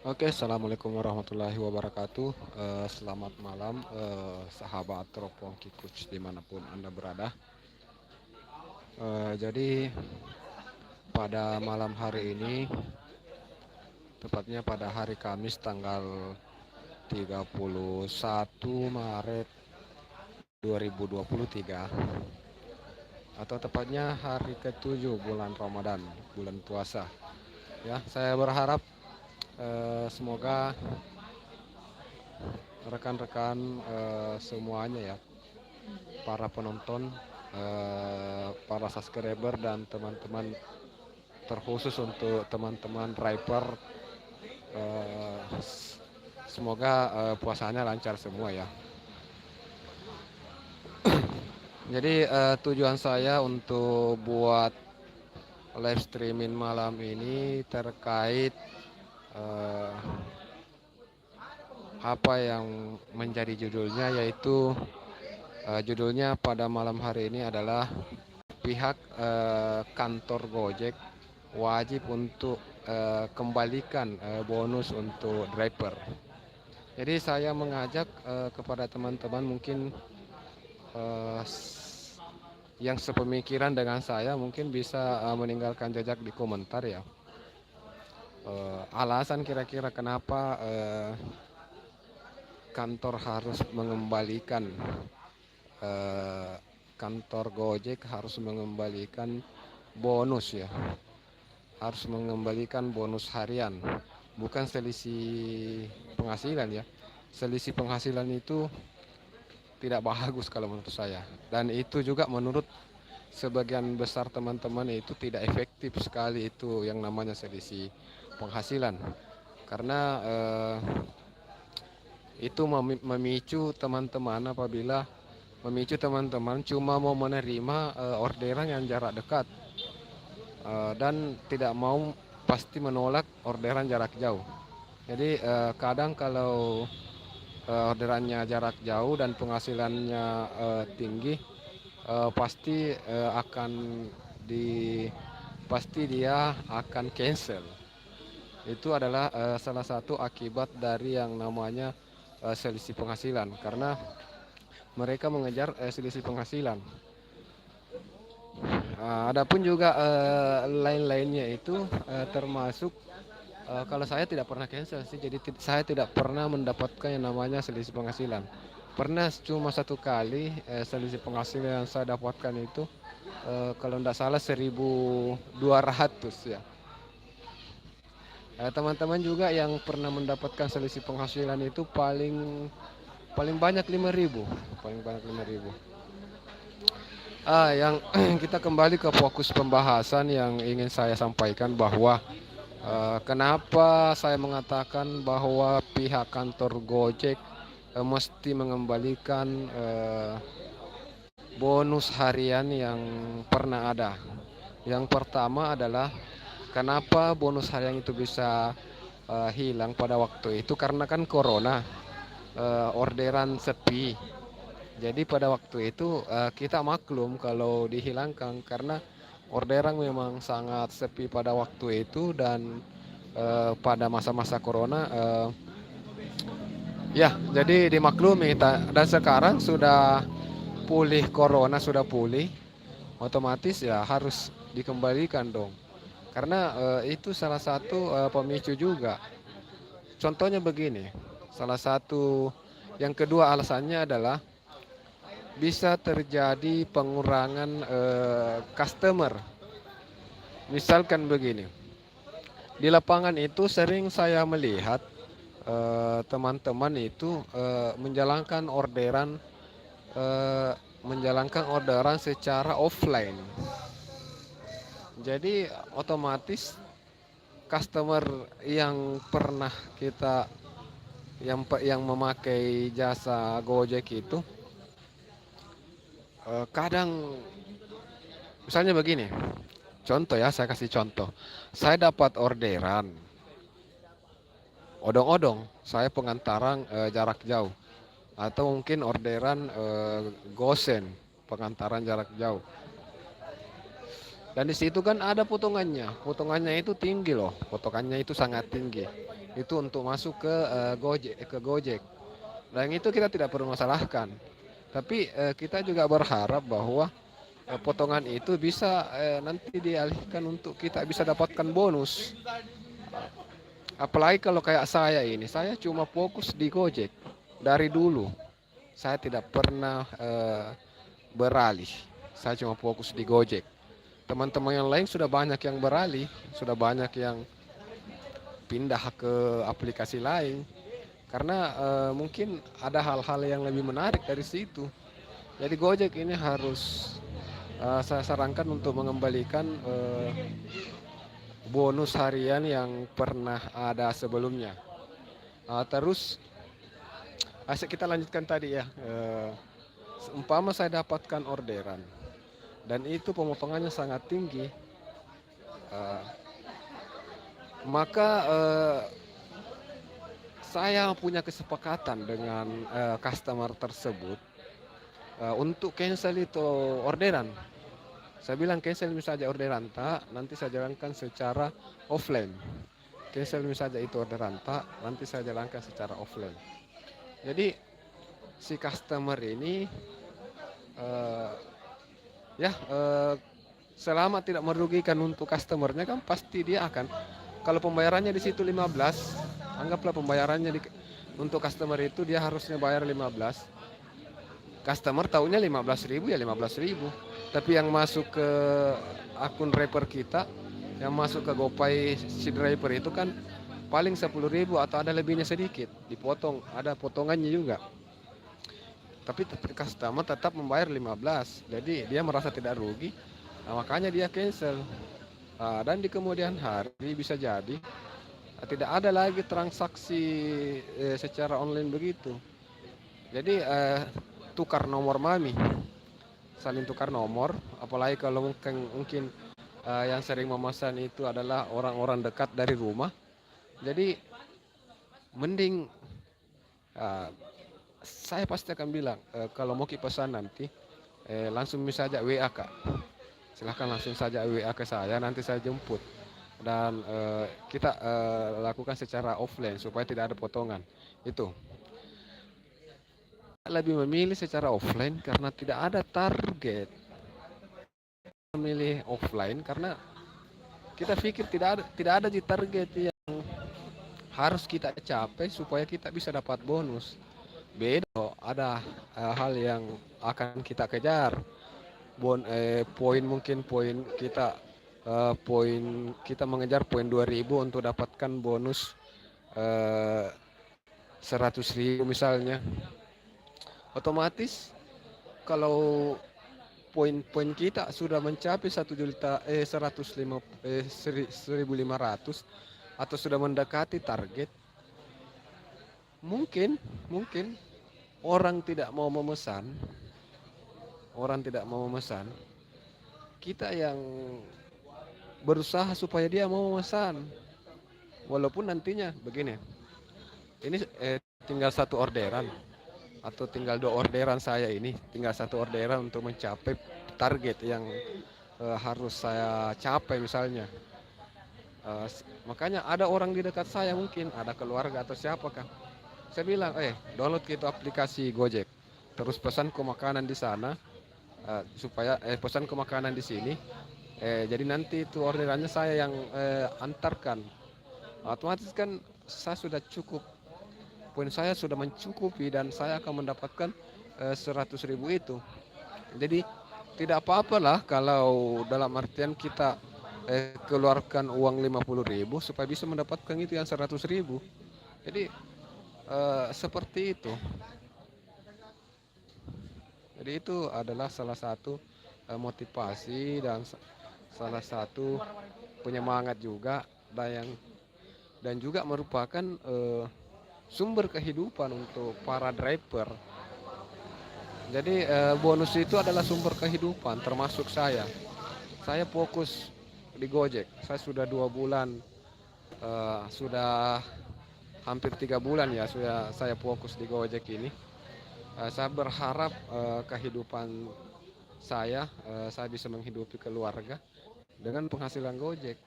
Oke, assalamualaikum warahmatullahi wabarakatuh. Selamat malam, sahabat Teropong Kikuts dimanapun Anda berada. Jadi pada malam hari ini, tepatnya pada hari Kamis tanggal 31 Maret 2023, atau tepatnya hari ke-7 bulan Ramadan, bulan puasa. Ya, saya berharap semoga rekan-rekan semuanya ya, para penonton, para subscriber dan teman-teman, terkhusus untuk teman-teman driver, eh, semoga puasanya lancar semua ya. Jadi tujuan saya untuk buat live streaming malam ini terkait eh, apa yang menjadi judulnya, yaitu judulnya pada malam hari ini adalah pihak kantor Gojek wajib untuk kembalikan bonus untuk driver. Jadi saya mengajak kepada teman-teman mungkin eh, yang sepemikiran dengan saya, mungkin bisa meninggalkan jejak di komentar ya. Alasan kira-kira kenapa kantor harus mengembalikan, eh, kantor Gojek harus mengembalikan bonus ya, harus mengembalikan bonus harian, bukan selisih penghasilan ya. Selisih penghasilan itu tidak bagus kalau menurut saya, dan itu juga menurut sebagian besar teman-teman itu tidak efektif sekali itu yang namanya selisih penghasilan, karena itu memicu teman-teman, apabila memicu teman-teman cuma mau menerima orderan yang jarak dekat, dan tidak mau, pasti menolak orderan jarak jauh. Jadi kadang kalau orderannya jarak jauh dan penghasilannya tinggi, pasti akan di pasti dia akan cancel. Itu adalah salah satu akibat dari yang namanya selisih penghasilan, karena mereka mengejar selisih penghasilan. Adapun juga lain-lainnya itu termasuk, kalau saya tidak pernah cancel sih, jadi saya tidak pernah mendapatkan yang namanya selisih penghasilan. Pernah cuma satu kali selisih penghasilan yang saya dapatkan itu, kalau tidak salah 1.200 ya. Teman-teman juga yang pernah mendapatkan selisih penghasilan itu paling paling banyak 5.000, paling banyak 5.000. Yang kita kembali ke fokus pembahasan yang ingin saya sampaikan, bahwa kenapa saya mengatakan bahwa pihak kantor Gojek mesti mengembalikan bonus harian yang pernah ada. Yang pertama adalah, kenapa bonus harian itu bisa hilang pada waktu itu, karena kan corona, orderan sepi. Jadi pada waktu itu kita maklum kalau dihilangkan, karena orderan memang sangat sepi pada waktu itu, dan pada masa-masa corona, ya jadi dimaklumi. Dan sekarang sudah pulih, corona sudah pulih, otomatis ya harus dikembalikan dong, karena itu salah satu pemicu juga. Contohnya begini, salah satu, yang kedua alasannya adalah bisa terjadi pengurangan customer. Misalkan begini, di lapangan itu sering saya melihat teman-teman itu eh, menjalankan orderan secara offline. Jadi otomatis customer yang pernah kita, yang memakai jasa Gojek itu, kadang, misalnya begini, contoh ya, saya kasih contoh. Saya dapat orderan odong-odong, saya pengantaran jarak jauh, atau mungkin orderan gosen, pengantaran jarak jauh. Dan di situ kan ada potongannya. Potongannya itu tinggi loh. Potongannya itu sangat tinggi. itu untuk masuk ke Gojek. Dan itu kita tidak perlu masalahkan. Tapi kita juga berharap bahwa potongan itu bisa nanti dialihkan untuk kita bisa dapatkan bonus. Apalagi kalau kayak saya ini, saya cuma fokus di Gojek dari dulu. Saya tidak pernah beralih. Saya cuma fokus di Gojek. Teman-teman yang lain sudah banyak yang beralih, sudah banyak yang pindah ke aplikasi lain. Karena mungkin ada hal-hal yang lebih menarik dari situ. Jadi Gojek ini harus saya sarankan untuk mengembalikan bonus harian yang pernah ada sebelumnya. Terus kita lanjutkan tadi ya. Seumpama saya dapatkan orderan dan itu pemotongannya sangat tinggi, uh, maka saya punya kesepakatan dengan customer tersebut untuk cancel itu orderan. Saya bilang cancel saja orderan tak, nanti saya jalankan secara offline. Cancel saja itu orderan tak, nanti saya jalankan secara offline. Jadi si customer ini ya selama tidak merugikan untuk customernya kan pasti dia akan, kalau pembayarannya di situ 15, anggaplah pembayarannya untuk customer itu dia harusnya bayar 15. Customer tahunya 15.000 ya 15.000. Tapi yang masuk ke akun driver kita, yang masuk ke GoPay si driver itu kan paling 10.000 atau ada lebihnya sedikit, dipotong, ada potongannya juga. Tapi customer tetap membayar 15, jadi dia merasa tidak rugi, makanya dia cancel. Dan di kemudian hari bisa jadi tidak ada lagi transaksi secara online begitu. Jadi tukar nomor mami, saling tukar nomor. Apalagi kalau mungkin yang sering memesan itu adalah orang-orang dekat dari rumah. Jadi mending saya pasti akan bilang kalau mau pesan nanti langsung saja WA Kak. Silahkan langsung saja WA ke saya, nanti saya jemput. Dan kita lakukan secara offline supaya tidak ada potongan. Itu. Lebih memilih secara offline karena tidak ada target. Memilih offline karena kita pikir tidak ada di target yang harus kita capai supaya kita bisa dapat bonus. Beda, ada hal yang akan kita kejar. Poin mungkin poin kita mengejar poin 2000 untuk dapatkan bonus 100.000 misalnya. Otomatis kalau poin-poin kita sudah mencapai 1.500 atau sudah mendekati target, mungkin orang tidak mau memesan, kita yang berusaha supaya dia mau memesan. Walaupun nantinya begini, ini tinggal satu orderan atau tinggal 2 orderan, saya ini tinggal 1 orderan untuk mencapai target yang harus saya capai misalnya. Makanya ada orang di dekat saya, mungkin ada keluarga atau siapakah, saya bilang download gitu aplikasi Gojek, terus pesan ke makanan di sana, supaya pesan ke makanan di sini, jadi nanti itu orderannya saya yang antarkan. Otomatis kan saya sudah cukup, poin saya sudah mencukupi dan saya akan mendapatkan 100.000 itu. Jadi tidak apa-apalah kalau dalam artian kita keluarkan uang 50.000 supaya bisa mendapatkan itu yang 100.000. Jadi seperti itu. Jadi itu adalah salah satu motivasi dan salah satu penyemangat juga, dan juga merupakan sumber kehidupan untuk para driver. Jadi bonus itu adalah sumber kehidupan termasuk saya. Saya fokus di Gojek. Saya sudah 2 bulan, sudah hampir 3 bulan ya sudah saya fokus di Gojek ini. Saya berharap kehidupan saya bisa menghidupi keluarga dengan penghasilan Gojek.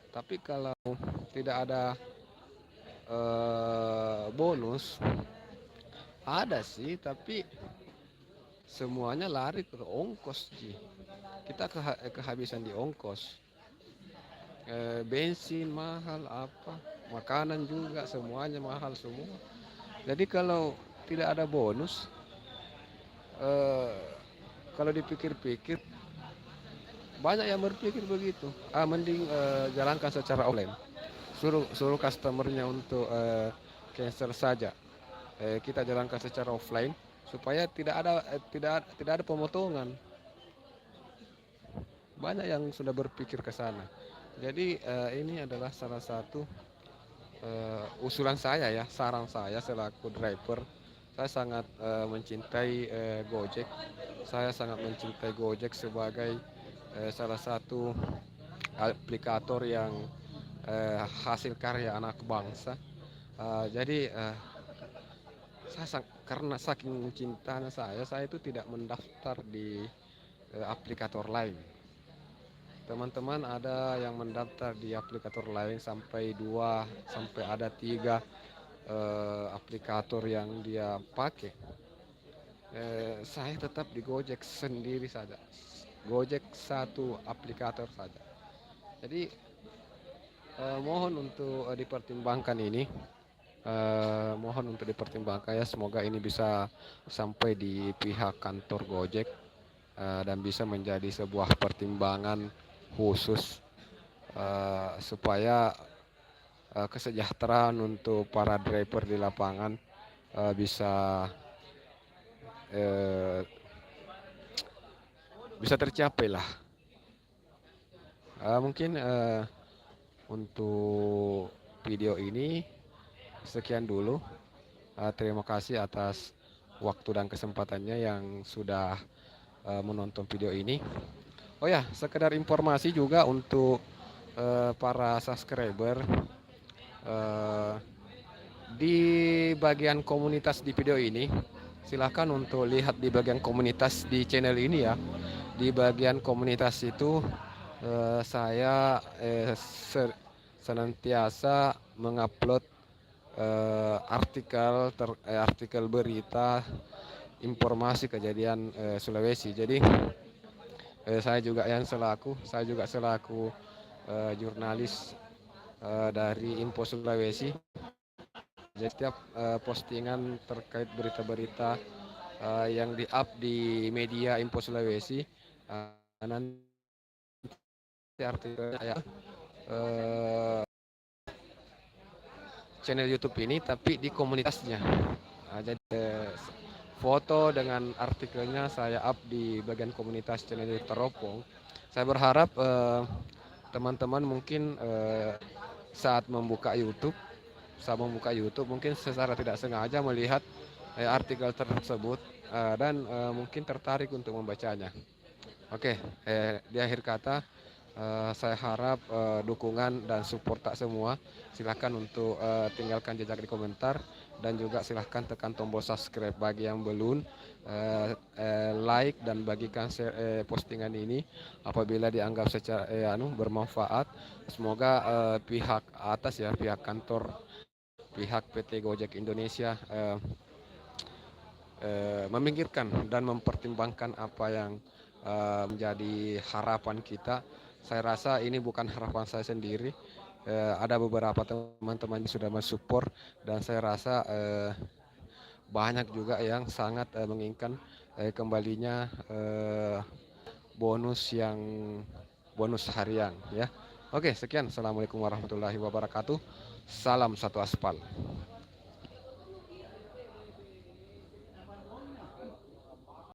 Tapi kalau tidak ada bonus ada sih, tapi semuanya lari ke ongkos Ji. Kita kehabisan di ongkos. Bensin mahal, apa makanan juga semuanya mahal semua. Jadi kalau tidak ada bonus, eh, kalau dipikir-pikir banyak yang berpikir begitu. Mending jalankan secara online. Suruh customernya untuk cancel saja. Kita jalankan secara offline supaya tidak ada pemotongan. Banyak yang sudah berpikir ke sana. Jadi ini adalah salah satu usulan saya ya, saran saya selaku driver. Saya sangat mencintai Gojek. Saya sangat mencintai Gojek sebagai salah satu aplikator yang hasil karya anak bangsa. Jadi karena saking cintanya saya itu tidak mendaftar di aplikator lain. Teman-teman ada yang mendaftar di aplikator lain sampai 2 sampai ada 3 aplikator yang dia pakai. Saya tetap di Gojek sendiri saja. Gojek satu aplikator saja. Jadi mohon untuk dipertimbangkan ini. Mohon untuk dipertimbangkan ya, semoga ini bisa sampai di pihak kantor Gojek dan bisa menjadi sebuah pertimbangan khusus supaya kesejahteraan untuk para driver di lapangan uh, bisa tercapai lah. Mungkin untuk video ini sekian dulu. Terima kasih atas waktu dan kesempatannya yang sudah menonton video ini. Oh ya, sekedar informasi juga untuk para subscriber, di bagian komunitas di video ini, silahkan untuk lihat di bagian komunitas di channel ini ya. Di bagian komunitas itu saya senantiasa mengupload artikel berita, informasi kejadian Sulawesi. Jadi saya juga selaku jurnalis dari Info Sulawesi. Jadi setiap postingan terkait berita-berita yang di-up di media Info Sulawesi, nanti artikelnya ya channel YouTube ini, tapi di komunitasnya. Jadi foto dengan artikelnya saya up di bagian komunitas channel YouTube Teropong. Saya berharap teman-teman mungkin saat membuka YouTube mungkin secara tidak sengaja melihat artikel tersebut dan mungkin tertarik untuk membacanya. Oke, di akhir kata saya harap dukungan dan support tak semua. Silahkan untuk tinggalkan jejak di komentar dan juga silahkan tekan tombol subscribe bagi yang belum, like dan bagikan share postingan ini apabila dianggap secara bermanfaat. Semoga pihak atas ya, pihak kantor, pihak PT Gojek Indonesia memikirkan dan mempertimbangkan apa yang menjadi harapan kita. Saya rasa ini bukan harapan saya sendiri, ada beberapa teman-teman yang sudah mensupport dan saya rasa banyak juga yang sangat menginginkan kembalinya bonus harian ya. Oke, sekian. Assalamualaikum warahmatullahi wabarakatuh. Salam satu aspal.